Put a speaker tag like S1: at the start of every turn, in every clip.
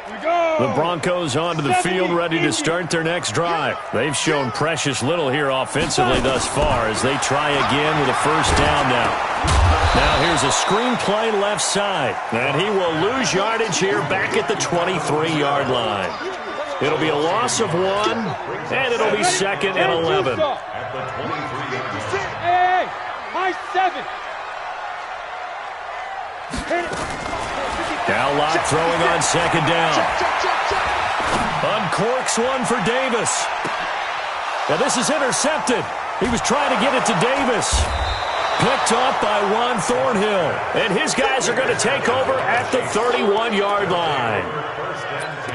S1: The Broncos onto the field, ready to start their next drive. They've shown precious little here offensively thus far as they try again with a first down now. Now here's a screen play left side, and he will lose yardage here back at the 23-yard line. It'll be a loss of 1, and it'll be 2nd and 11.
S2: Hey, high 7.
S1: Now Locke throwing on 2nd down. Uncorks one for Davis. Now this is intercepted. He was trying to get it to Davis. Picked off by Juan Thornhill. And his guys are going to take over at the 31-yard line.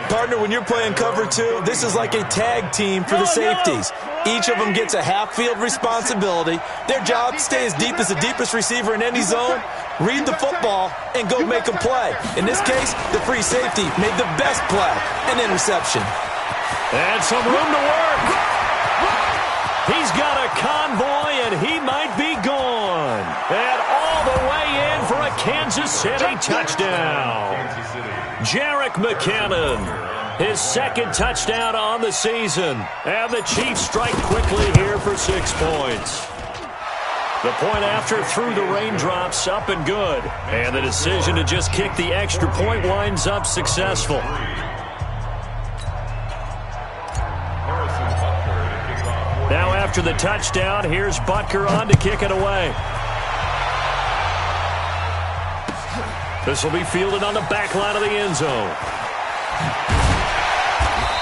S3: Partner, when you're playing cover 2, this is like a tag team for the safeties. Each of them gets a half-field responsibility. Their job, stay as deep as the deepest receiver in any zone, read the football, and go make a play. In this case, the free safety made the best play, an interception.
S1: And some room to work. He's got a convoy, and he might be gone. And all the way in for a Kansas City touchdown. Jerick McKinnon, his 2nd touchdown on the season. And the Chiefs strike quickly here for 6 points. The point after through the raindrops, up and good. And the decision to just kick the extra point winds up successful. Now after the touchdown, here's Butker on to kick it away. This will be fielded on the back line of the end zone.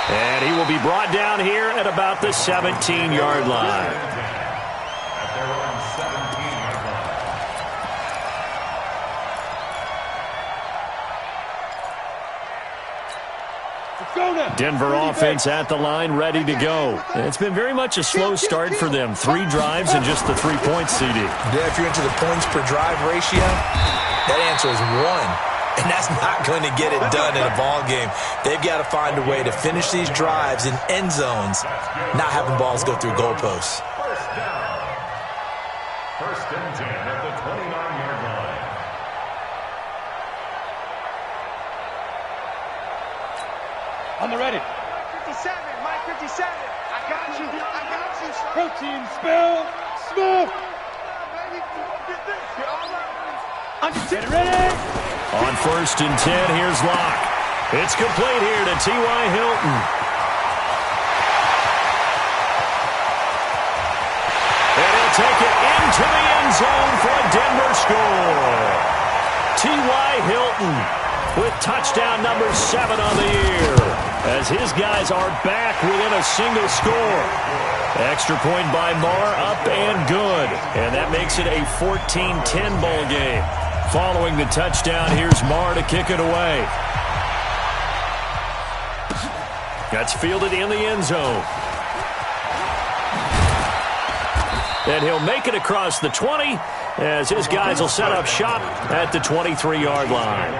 S1: And he will be brought down here at about the 17-yard line. Denver offense at the line, ready to go. It's been very much a slow start for them. 3 drives and just the 3 points, CD.
S3: Yeah, if you're into the points per drive ratio, that answer is 1. And that's not going to get it done in a ball game. They've got to find a way to finish these drives in end zones, not having balls go through goalposts.
S4: First and 10 at the 29-yard line.
S2: On the ready.
S5: 57, Mike 57. I got you. I got you.
S2: Protein spill. Smoke.
S5: Get this. Get all right.
S2: Get ready.
S1: On 1st and 10, here's Locke. It's complete here to T.Y. Hilton. And he'll take it into the end zone for a Denver score. T.Y. Hilton with touchdown number 7 on the year, as his guys are back within a single score. Extra point by Marr, up and good. And that makes it a 14-10 ball game. Following the touchdown, here's Marr to kick it away. That's fielded in the end zone. And he'll make it across the 20, as his guys will set up shop at the 23-yard line.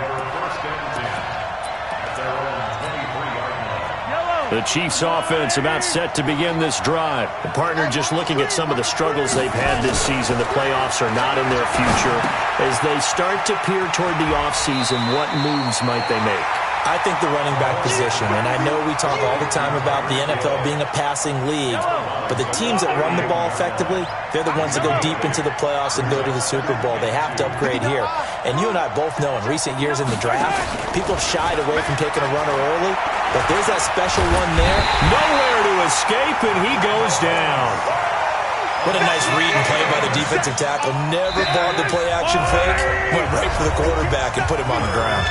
S1: The Chiefs offense about set to begin this drive. The partner just looking at some of the struggles they've had this season. The playoffs are not in their future. As they start to peer toward the offseason, what moves might they make?
S3: I think the running back position, and I know we talk all the time about the NFL being a passing league, but the teams that run the ball effectively, they're the ones that go deep into the playoffs and go to the Super Bowl. They have to upgrade here. And you and I both know in recent years in the draft, people have shied away from taking a runner early, but there's that special one there.
S1: Nowhere to escape, and he goes down.
S3: What a nice read and play by the defensive tackle. Never bought the play-action fake. Went right for the quarterback and put him on the ground.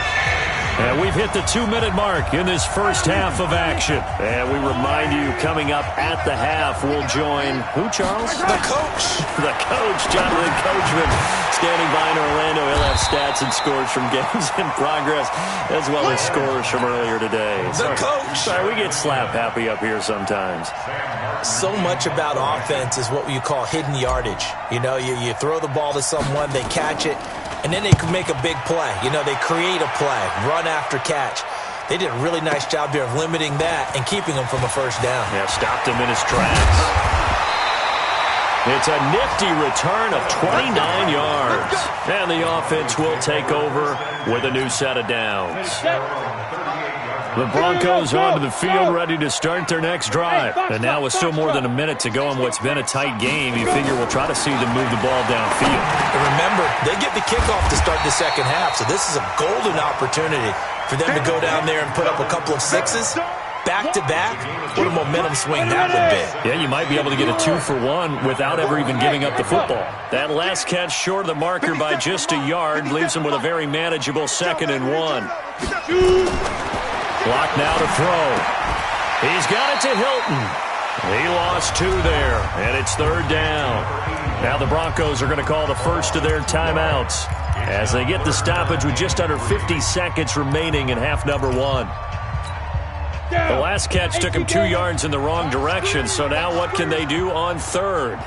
S1: And we've hit the 2-minute mark in this first half of action. And we remind you, coming up at the half, we'll join who, Charles?
S3: The coach.
S1: The coach, Jonathan Coachman, standing by in Orlando. He'll have stats and scores from games in progress, as well as scores from earlier today.
S3: The coach.
S1: Sorry, we get slap happy up here sometimes.
S3: So much about offense is what you call hidden yardage. You know, you throw the ball to someone, they catch it, and then they can make a big play. You know, they create a play, run after catch. They did a really nice job here of limiting that and keeping him from a first down.
S1: Yeah, stopped him in his tracks. It's a nifty return of 29 yards. And the offense will take over with a new set of downs. The Broncos onto the field, ready to start their next drive. And now with still more than a minute to go in what's been a tight game, you figure we'll try to see them move the ball downfield.
S3: And remember, they get the kickoff to start the second half, so this is a golden opportunity for them to go down there and put up a couple of sixes. Back-to-back, what a momentum swing that would be.
S1: Yeah, you might be able to get a 2-for-1 without ever even giving up the football. That last catch short of the marker by just a yard leaves him with a very manageable 2nd and 1. Block now to throw. He's got it to Hilton. He lost 2 there, and it's 3rd down. Now the Broncos are going to call the first of their timeouts as they get the stoppage with just under 50 seconds remaining in half number 1. The last catch took him 2 yards in the wrong direction, so now what can they do on 3rd?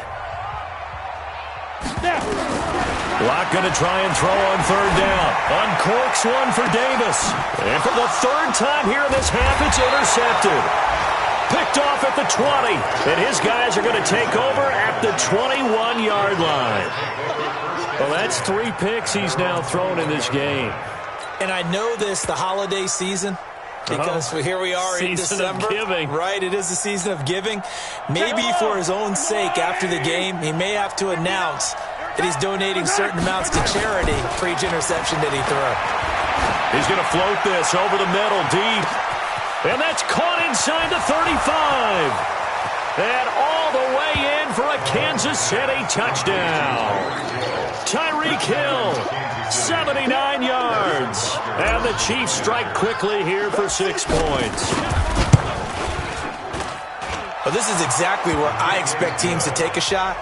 S1: Block going to try and throw on 3rd down. Uncorks one for Davis. And for the 3rd time here in this half, it's intercepted. Picked off at the 20. And his guys are going to take over at the 21-yard line. Well, that's 3 picks he's now thrown in this game.
S3: And I know this, the holiday season, because here we are in December.
S1: Season of giving.
S3: Right, it is the season of giving. Maybe for his own sake after the game, he may have to announce that he's donating certain amounts to charity for each interception that he threw.
S1: He's going to float this over the middle, deep. And that's caught inside the 35. And all the way in for a Kansas City touchdown. Tyreek Hill, 79 yards. And the Chiefs strike quickly here for 6 points.
S3: Well, this is exactly where I expect teams to take a shot.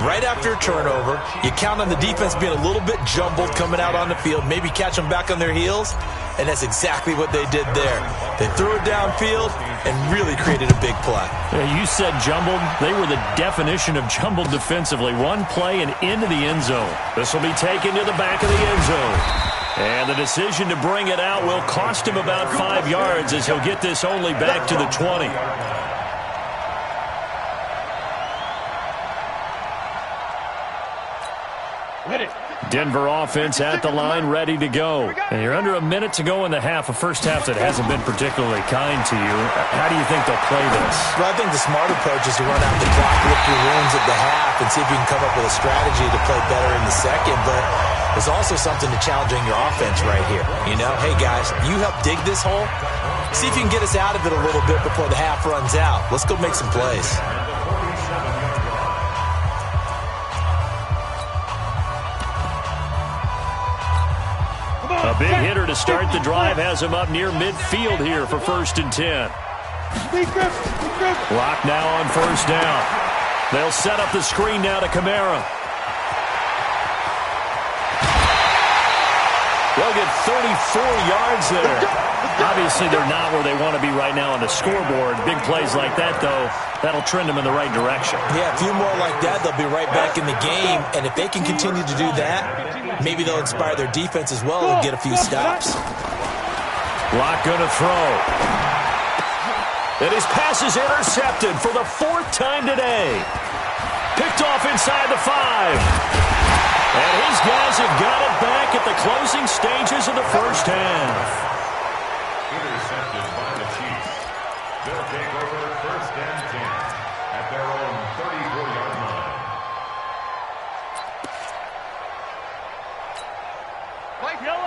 S3: Right after a turnover, you count on the defense being a little bit jumbled coming out on the field, maybe catch them back on their heels, and that's exactly what they did there. They threw it downfield and really created a big play.
S1: Yeah, you said jumbled. They were the definition of jumbled defensively. One play and into the end zone. This will be taken to the back of the end zone. And the decision to bring it out will cost him about 5 yards as he'll get this only back to the 20. Denver offense at the line, ready to go. And you're under a minute to go in the half, a first half that hasn't been particularly kind to you. How do you think they'll play this?
S3: Well, I think the smart approach is to run out the clock, lick your wounds at the half, and see if you can come up with a strategy to play better in the second. But there's also something to challenging your offense right here. You know, hey, guys, you help dig this hole. See if you can get us out of it a little bit before the half runs out. Let's go make some plays.
S1: A big hitter to start the drive has him up near midfield here for 1st and 10. Block now on 1st down. They'll set up the screen now to Kamara. They'll get 34 yards there. Obviously, they're not where they want to be right now on the scoreboard. Big plays like that, though, that'll trend them in the right direction.
S3: Yeah, a few more like that, they'll be right back in the game. And if they can continue to do that, maybe they'll inspire their defense as well and get a few stops.
S1: Block going to throw. And his pass is intercepted for the 4th time today. Picked off inside the 5. And his guys have got it back at the closing stages of the first half.
S4: Intercepted by the Chiefs. They'll take over 1st and 10 at their own 34-yard line.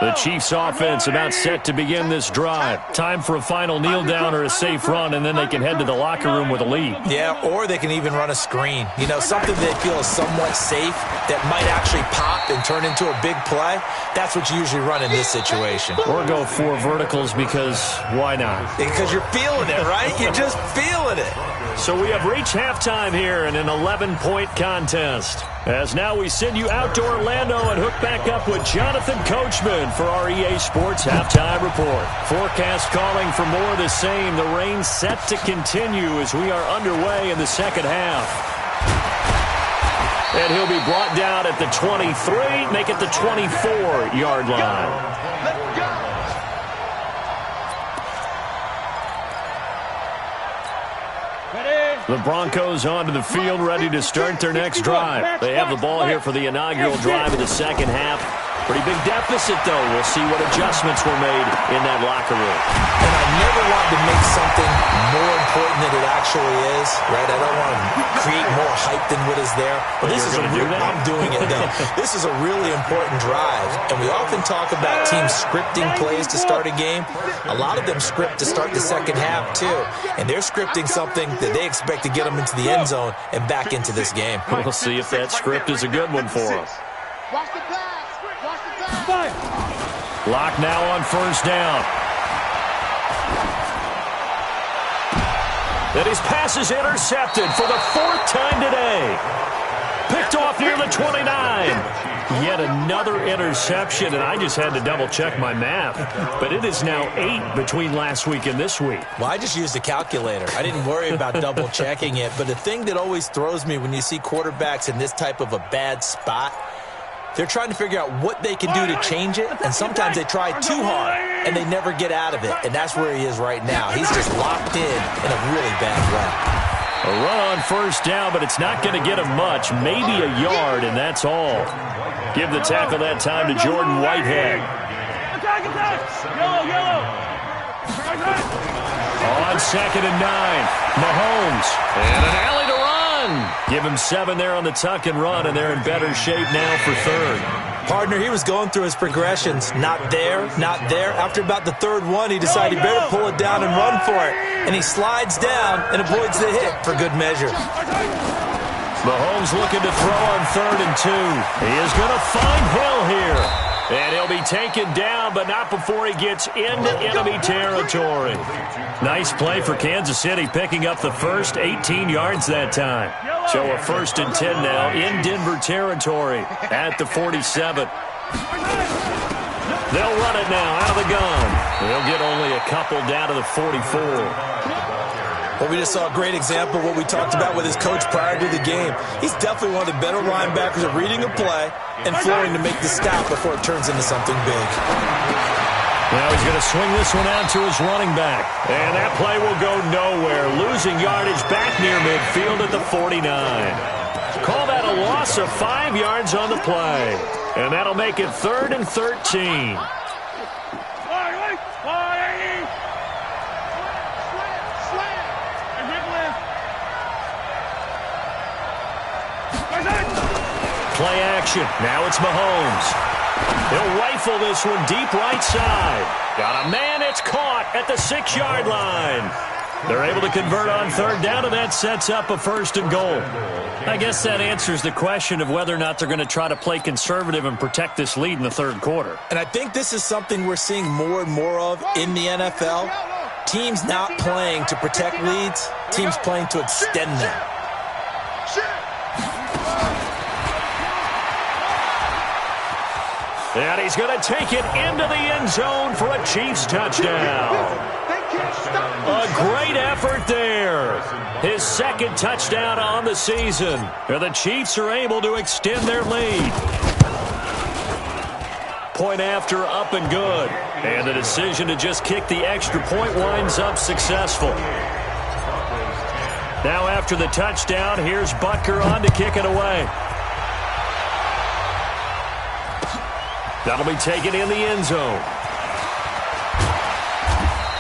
S1: The Chiefs offense about set to begin this drive. Time for a final kneel down or a safe run, and then they can head to the locker room with a lead.
S3: Yeah, or they can even run a screen. You know, something they feel is somewhat safe that might actually pop and turn into a big play. That's what you usually run in this situation.
S1: Or go 4 verticals because why not?
S3: Because you're feeling it, right? You're just feeling it.
S1: So we have reached halftime here in an 11-point contest. As now we send you out to Orlando and hook back up with Jonathan Coachman for our EA Sports Halftime Report. Forecast calling for more of the same. The rain set to continue as we are underway in the second half. And he'll be brought down at the 23, make it the 24-yard line. The Broncos onto the field, ready to start their next drive. They have the ball here for the inaugural drive of the second half. Pretty big deficit, though. We'll see what adjustments were made in that locker room.
S3: And I never want to make something more important than it actually is, right? I don't want to create more hype than what is there. But this is I'm doing it, though. This is a really important drive. And we often talk about teams scripting plays to start a game. A lot of them script to start the second half, too. And they're scripting something that they expect to get them into the end zone and back into this game.
S1: We'll see if that script is a good one for them.
S5: Watch the pass. Watch the pass.
S1: Lock now on first down. And his pass is intercepted for the 4th time today. Picked off near the 29. Yet another interception, and I just had to double-check my math. But it is now 8 between last week and this week.
S3: Well, I just used a calculator. I didn't worry about double-checking it. But the thing that always throws me when you see quarterbacks in this type of a bad spot, they're trying to figure out what they can do to change it, and sometimes they try too hard, and they never get out of it. And that's where he is right now. He's just locked in a really bad run.
S1: A run on first down, but it's not going to get him much, maybe a yard, and that's all. Give the tackle that time to Jordan Whitehead. On 2nd and 9, Mahomes, and an alley to run. Give him 7 there on the tuck and run, and they're in better shape now for 3rd.
S3: Partner, he was going through his progressions. Not there, not there. After about the 3rd one, he decided he better pull it down and run for it. And he slides down and avoids the hit for good measure.
S1: Mahomes looking to throw on 3rd and 2. He is going to find Hill here. And he'll be taken down, but not before he gets into enemy territory. Nice play for Kansas City, picking up the first 18 yards that time. So a 1st and 10 now in Denver territory at the 47. They'll run it now out of the gun. They'll get only a couple down to the 44.
S3: Well, we just saw a great example of what we talked about with his coach prior to the game. He's definitely one of the better linebackers at reading a play and flowing to make the stop before it turns into something big.
S1: Now he's going to swing this one out to his running back. And that play will go nowhere. Losing yardage back near midfield at the 49. Call that a loss of 5 yards on the play. And that'll make it 3rd and 13. Play action. Now it's Mahomes. He'll rifle this one deep right side. Got a man. It's caught at the 6-yard line. They're able to convert on 3rd down, and that sets up a 1st and goal. I guess that answers the question of whether or not they're going to try to play conservative and protect this lead in the 3rd quarter.
S3: And I think this is something we're seeing more and more of in the NFL. Teams not playing to protect leads, teams playing to extend them.
S1: And he's going to take it into the end zone for a Chiefs touchdown. A great effort there. His 2nd touchdown on the season. And the Chiefs are able to extend their lead. Point after, up and good. And the decision to just kick the extra point winds up successful. Now after the touchdown, here's Butker on to kick it away. That'll be taken in the end zone.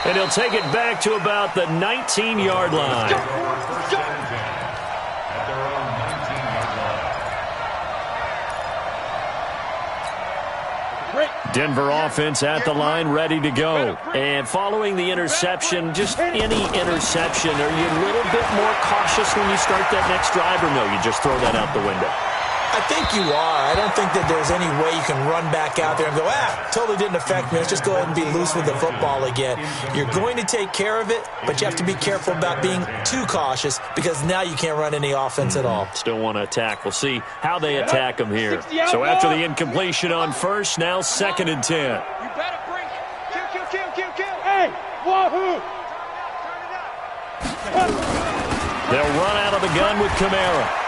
S1: And he'll take it back to about the 19-yard line. Denver offense at the line, ready to go. And following the interception, just any interception, are you a little bit more cautious when you start that next drive, or no, you just throw that out the window?
S3: I think you are. I don't think that there's any way you can run back out there and go, totally didn't affect me. Let's just go ahead and be loose with the football again. You're going to take care of it, but you have to be careful about being too cautious because now you can't run any offense at all.
S1: Still want to attack. We'll see how they attack them here. So after the incompletion on 1st, now 2nd and 10.
S5: You better bring it. Kill. Hey, wahoo!
S1: They'll run out of the gun with Kamara.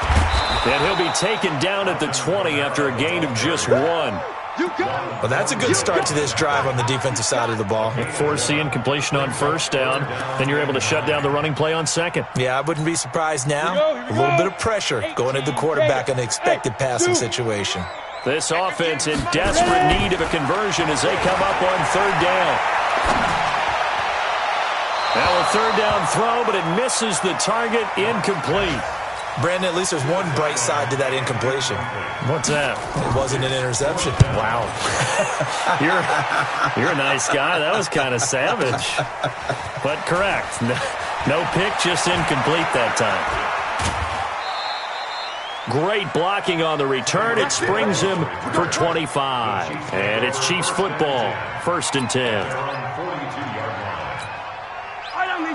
S1: And he'll be taken down at the 20 after a gain of just 1.
S3: Well, that's a good start to this drive on the defensive side of the ball.
S1: Force the incompletion on 1st down, then you're able to shut down the running play on 2nd.
S3: Yeah, I wouldn't be surprised now. A little bit of pressure going at the quarterback in an expected passing situation.
S1: This offense in desperate need of a conversion as they come up on third down. Now a third down throw, but it misses the target, incomplete.
S3: Brandon, at least there's one bright side to that incompletion.
S1: What's that?
S3: It wasn't an interception.
S1: Wow. You're a nice guy. That was kind of savage. But correct. No pick, just incomplete that time. Great blocking on the return. It springs him for 25. And it's Chiefs football. 1st and 10.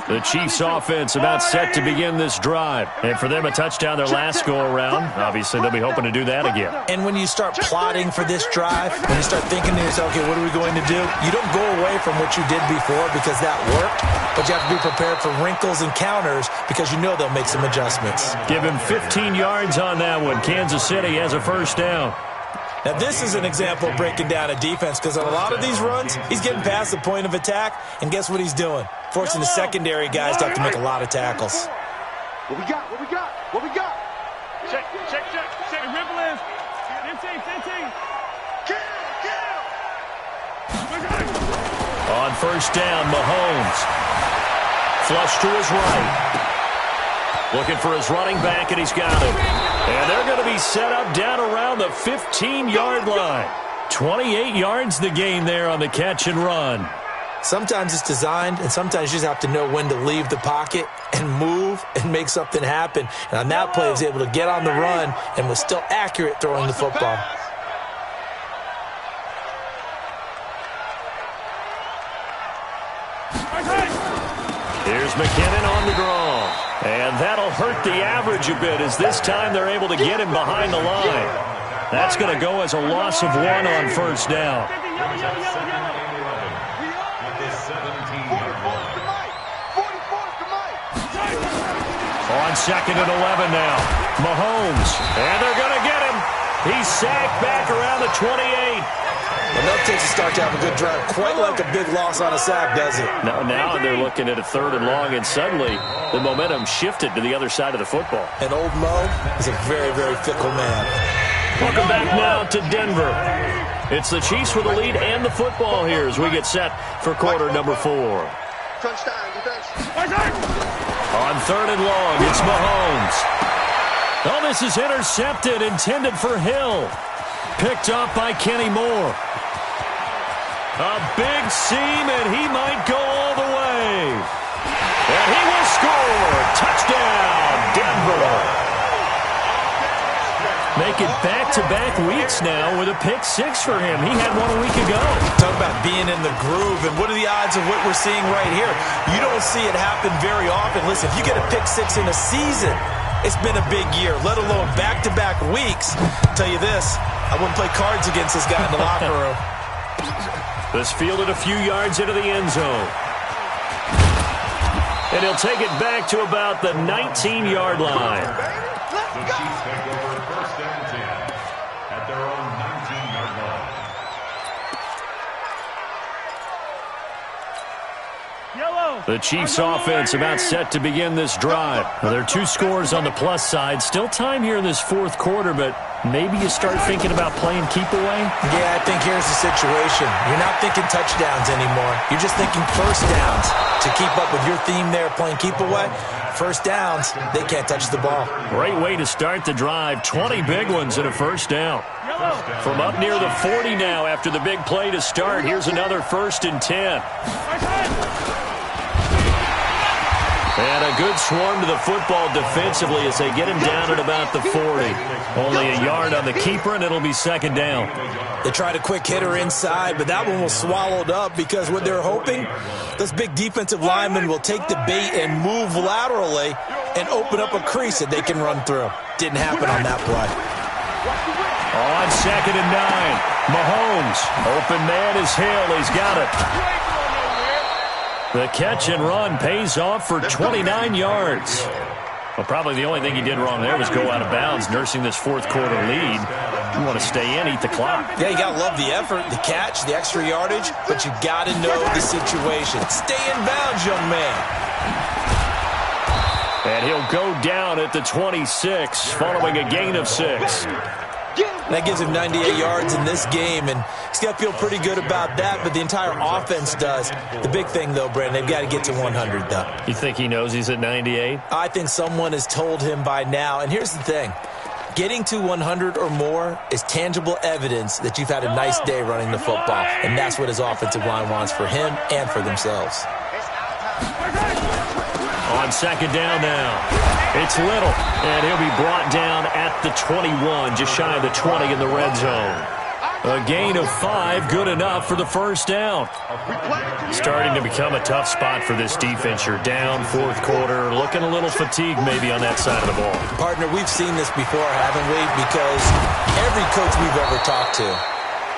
S1: The Chiefs offense about set to begin this drive. And for them, a touchdown their last go-around. Obviously, they'll be hoping to do that again.
S3: And when you start plotting for this drive, when you start thinking to yourself, okay, what are we going to do? You don't go away from what you did before because that worked, but you have to be prepared for wrinkles and counters because you know they'll make some adjustments.
S1: Give him 15 yards on that one. Kansas City has a first down.
S3: Now, this is an example of breaking down a defense because on a lot of these runs, he's getting past the point of attack, and guess what he's doing? Forcing the secondary guys to have to make a lot of tackles.
S5: What we got? What we got? What we got?
S2: Check. Ripple is. 15.
S1: On first down, Mahomes. Flush to his right. Looking for his running back, and he's got him. And they're going to be set up down around the 15-yard line. 28 yards the gain there on the catch and run.
S3: Sometimes it's designed, and sometimes you just have to know when to leave the pocket and move and make something happen. And on that play, he was able to get on the run and was still accurate throwing the football.
S1: Here's McKinnon on the draw. And that'll hurt the average a bit as this time they're able to get him behind the line. That's going to go as a loss of 1 on first down. On 2nd and 11 now. Mahomes. And they're going to get him. He's sacked back around the 28.
S3: Well, that takes a start to have a good drive. Quite like a big loss on a sack, does it?
S1: Now they're looking at a 3rd and long, and suddenly the momentum shifted to the other side of the football.
S3: And old Mo is a very, very fickle man.
S1: Welcome back now to Denver. It's the Chiefs with the lead and the football here as we get set for quarter number 4.
S5: Touchdown, defense.
S1: On 3rd and long, it's Mahomes. Oh, this is intercepted, intended for Hill. Picked off by Kenny Moore. A big seam, and he might go all the way. And he will score. Touchdown, Denver. Make it back-to-back weeks now with a pick 6 for him. He had one a week ago.
S3: Talk about being in the groove, and what are the odds of what we're seeing right here? You don't see it happen very often. Listen, if you get a pick 6 in a season, it's been a big year, let alone back-to-back weeks. I'll tell you this, I wouldn't play cards against this guy in the locker room.
S1: This fielded a few yards into the end zone. And he'll take it back to about the 19-yard line.
S4: The Chiefs take over 1st and 10 at their own 19-yard line.
S1: The Chiefs offense about set to begin this drive. Well, there are 2 scores on the plus side. Still time here in this 4th quarter, but maybe you start thinking about playing keep away?
S3: Yeah, I think here's the situation. You're not thinking touchdowns anymore. You're just thinking first downs. To keep up with your theme there, playing keep away, first downs, they can't touch the ball.
S1: Great way to start the drive. 20 big ones and a first down. From up near the 40 now after the big play to start. Here's another 1st and 10. And a good swarm to the football defensively as they get him down at about the 40. Only a yard on the keeper, and it'll be 2nd down.
S3: They tried a quick hitter inside, but that one was swallowed up because what they're hoping, those big defensive linemen will take the bait and move laterally and open up a crease that they can run through. Didn't happen on that play.
S1: On 2nd and 9, Mahomes. Open man is Hill. He's got it. The catch and run pays off for 29 yards. Well, probably the only thing he did wrong there was go out of bounds, nursing this 4th quarter lead. You want to stay in, eat the clock.
S3: Yeah, you got to love the effort, the catch, the extra yardage, but you got to know the situation. Stay in bounds, young man.
S1: And he'll go down at the 26 following a gain of 6.
S5: Get him
S3: And that gives him 98 yards in this game, and he's got to feel pretty good about that, but the entire offense does. The big thing, though, Brandon, they've got to get to 100, though.
S1: You think he knows he's at 98?
S3: I think someone has told him by now, and here's the thing. Getting to 100 or more is tangible evidence that you've had a nice day running the football, and that's what his offensive line wants for him and for themselves.
S1: On second down now, it's Little, and he'll be brought down at the 21, just shy of the 20 in the red zone. A gain of 5, good enough for the first down. Starting to become a tough spot for this defense. You're down, fourth quarter, looking a little fatigued maybe on that side of the ball.
S3: Partner, we've seen this before, haven't we? Because every coach we've ever talked to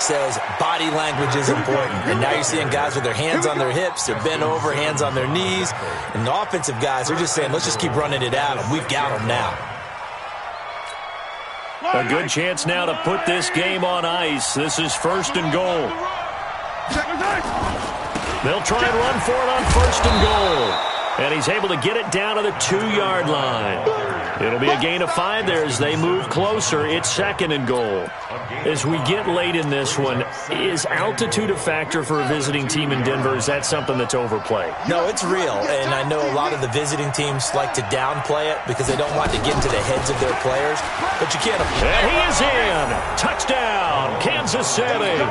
S3: says body language is important. And now you're seeing guys with their hands on their hips, they're bent over, hands on their knees. And the offensive guys are just saying, let's just keep running it at them. We've got them now.
S1: A good chance now to put this game on ice. This is first and goal. They'll try and run for it on first and goal. And he's able to get it down to the 2-yard line. It'll be a gain of 5 there as they move closer. It's second and goal. As we get late in this one, is altitude a factor for a visiting team in Denver? Is that something that's overplayed?
S3: No, it's real. And I know a lot of the visiting teams like to downplay it because they don't want to get into the heads of their players. But you can't.
S1: And he is in. Touchdown, Kansas City.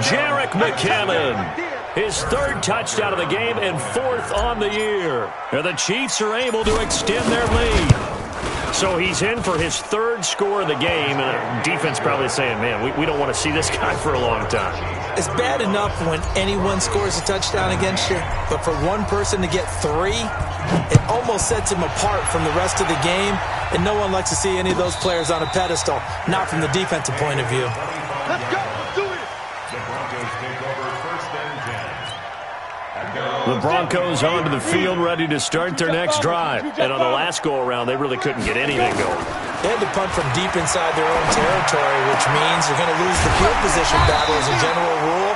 S1: Jerick McKinnon. His 3rd touchdown of the game and 4th on the year. And the Chiefs are able to extend their lead. So he's in for his 3rd score of the game. And the defense probably saying, man, we don't want to see this guy for a long time.
S3: It's bad enough when anyone scores a touchdown against you. But for one person to get 3, it almost sets him apart from the rest of the game. And no one likes to see any of those players on a pedestal. Not from the defensive point of view.
S5: Let's go. Do it.
S4: The Broncos take over first and 10.
S1: The Broncos onto the field ready to start their next drive. And on the last go-around, they really couldn't get anything going.
S3: They had to punt from deep inside their own territory, which means they're going to lose the field position battle as a general rule.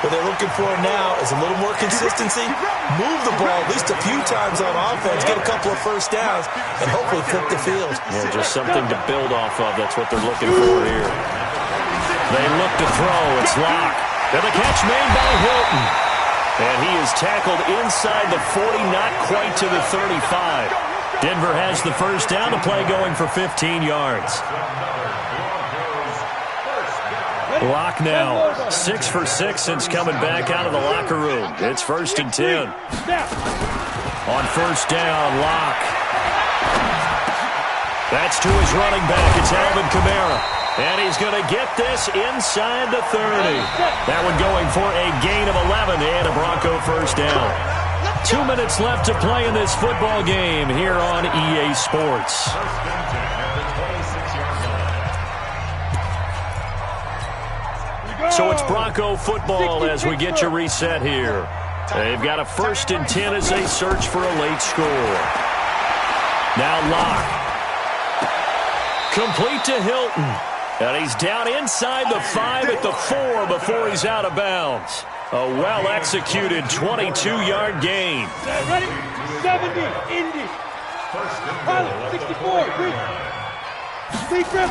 S3: What they're looking for now is a little more consistency, move the ball at least a few times on offense, get a couple of first downs, and hopefully flip the field.
S1: Yeah, just something to build off of. That's what they're looking for here. They look to throw. It's Locke. And the catch made by Hilton. And he is tackled inside the 40, not quite to the 35. Denver has the first down to play going for 15 yards. Locke now 6 for 6 since coming back out of the locker room. It's first and 10. On first down, Locke. That's to his running back. It's Alvin Kamara. And he's going to get this inside the 30. That one going for a gain of 11 and a Bronco first down. 2 minutes left to play in this football game here on EA Sports. So it's Bronco football as we get you reset here. They've got a first and 10 as they search for a late score. Now Locke. Complete to Hilton. And he's down inside the 5 at the 4 before he's out of bounds. A well-executed 22-yard gain.
S2: Ready? 70, Indy. Pilot, 64, green. Big grip.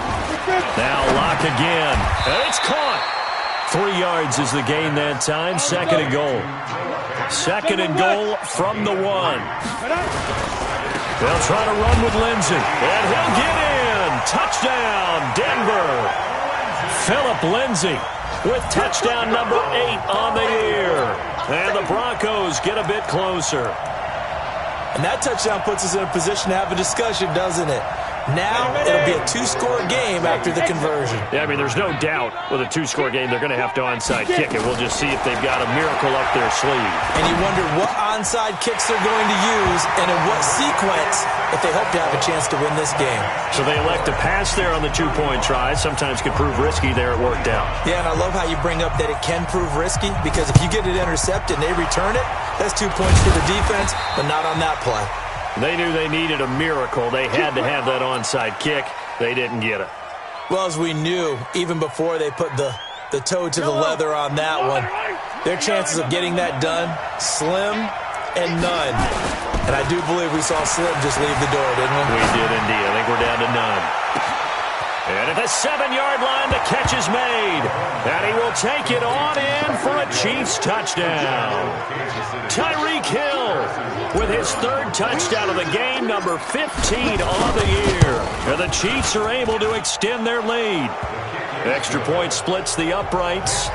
S1: Now Locke again. And it's caught. 3 yards is the gain that time. Second and goal. Second and goal from the 1. They'll try to run with Lindsey. And he'll get in. Touchdown, Denver. Phillip Lindsey with touchdown number 8 on the year. And the Broncos get a bit closer.
S3: And that touchdown puts us in a position to have a discussion, doesn't it? Now it'll be a 2-score game after the conversion.
S1: Yeah, I mean, there's no doubt with a 2-score game they're going to have to onside kick it. We'll just see if they've got a miracle up their sleeve.
S3: And you wonder what onside kicks they're going to use and in what sequence if they hope to have a chance to win this game.
S1: So they elect to pass there on the 2-point try. Sometimes could prove risky there. It worked out.
S3: Yeah, and I love how you bring up that it can prove risky because if you get it intercepted and they return it, that's 2 points for the defense, but not on that play.
S1: They knew they needed a miracle. They had to have that onside kick. They didn't get it.
S3: Well, as we knew, even before they put the toe to the leather on that one, their chances of getting that done, slim and none. And I do believe we saw Slim just leave the door, didn't we?
S1: We did indeed. I think we're down to none. And at the 7-yard line, the catch is made. And he will take it on in for a Chiefs touchdown. Tyreek Hill with his 3rd touchdown of the game, number 15 on the year. And the Chiefs are able to extend their lead. Extra point splits the uprights.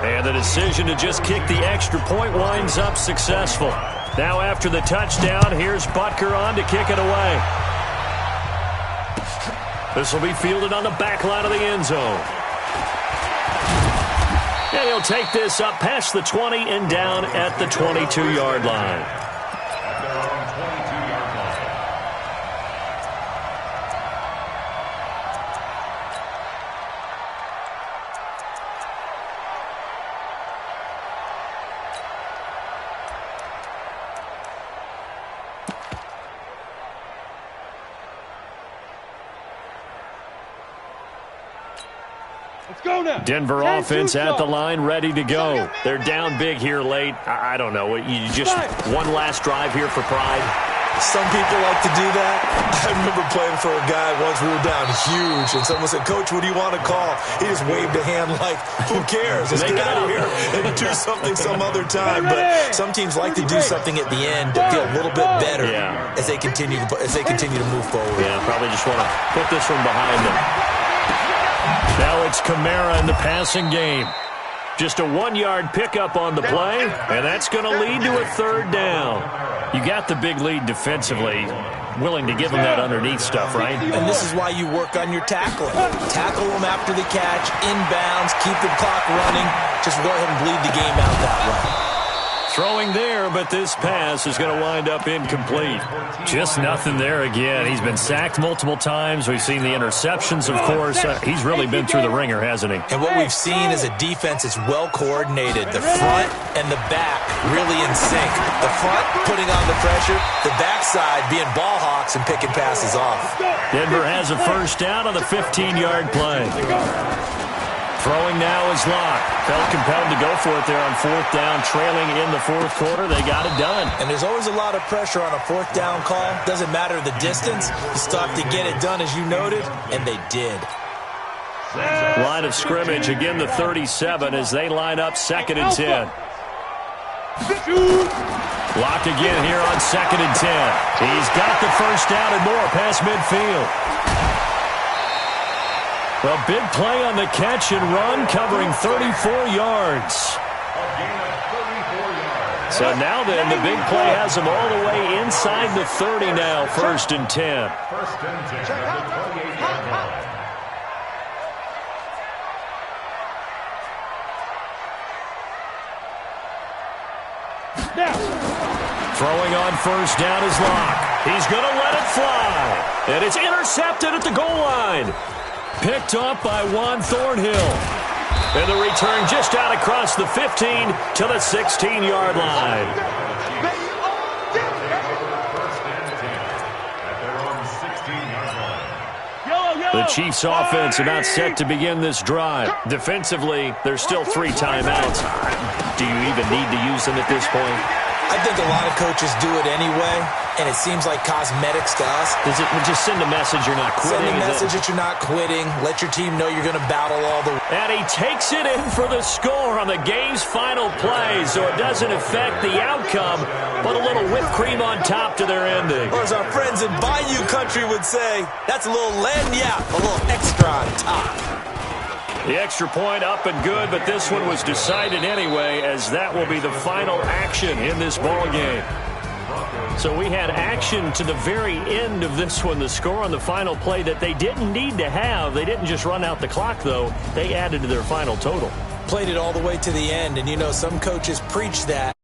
S1: And the decision to just kick the extra point winds up successful. Now after the touchdown, here's Butker on to kick it away. This will be fielded on the back line of the end zone. And he'll take this up past the 20 and down at the 22-yard line.
S4: At their own 22-yard line.
S2: Let's go now.
S1: Denver offense at the line, ready to go. They're down big here late. I don't know. You just one last drive here for pride.
S3: Some people like to do that. I remember playing for a guy once. We were down huge, and someone said, "Coach, what do you want to call?" He just waved a hand like, "Who cares? Let's get out of here and do something some other time." But some teams like to do something at the end to feel a little bit better as they continue to move forward.
S1: Yeah, probably just want to put this one behind them. Now it's Kamara in the passing game. Just a 1-yard pickup on the play, and that's going to lead to a 3rd down. You got the big lead defensively. Willing to give them that underneath stuff, right?
S3: And this is why you work on your tackling. Tackle them after the catch, inbounds, keep the clock running. Just go ahead and bleed the game out that way.
S1: Throwing there, but this pass is going to wind up incomplete. Just nothing there again. He's been sacked multiple times. We've seen the interceptions, of course. He's really been through the ringer, hasn't he?
S3: And what we've seen is a defense that's well coordinated. The front and the back really in sync. The front putting on the pressure, the backside being ball hawks and picking passes off.
S1: Denver has a 1st down on the 15-yard play. Throwing now is Locke. Felt compelled to go for it there on 4th down, trailing in the 4th quarter. They got it done.
S3: And there's always a lot of pressure on a 4th down call. Doesn't matter the distance. You stop to get it done, as you noted, and they did.
S1: Line of scrimmage, again the 37 as they line up 2nd and 10. Locke again here on 2nd and 10. He's got the 1st down and more past midfield. A big play on the catch and run, covering 34 yards. So now then, the big play has him all the way inside the 30 now, 1st and 10.
S4: 1st and 10 at the 28-yard line.
S1: Throwing on 1st down is Locke. He's going to let it fly. And it's intercepted at the goal line. Picked up by Juan Thornhill. And the return just out across the 15 to the 16-yard line. The Chiefs offense about set to begin this drive. Defensively, there's still 3 timeouts. Do you even need to use them at this point?
S3: I think a lot of coaches do it anyway, and it seems like cosmetics to us.
S1: Does it just send a message you're not quitting?
S3: Send a message that you're not quitting. Let your team know you're going to battle all the way.
S1: And he takes it in for the score on the game's final play, so it doesn't affect the outcome, but a little whipped cream on top to their ending.
S3: Or as our friends in Bayou Country would say, that's a little lagniappe, a little extra on top.
S1: The extra point up and good, but this one was decided anyway, as that will be the final action in this ball game. So we had action to the very end of this one, the score on the final play that they didn't need to have. They didn't just run out the clock, though. They added to their final total.
S3: Played it all the way to the end, and you know some coaches preach that.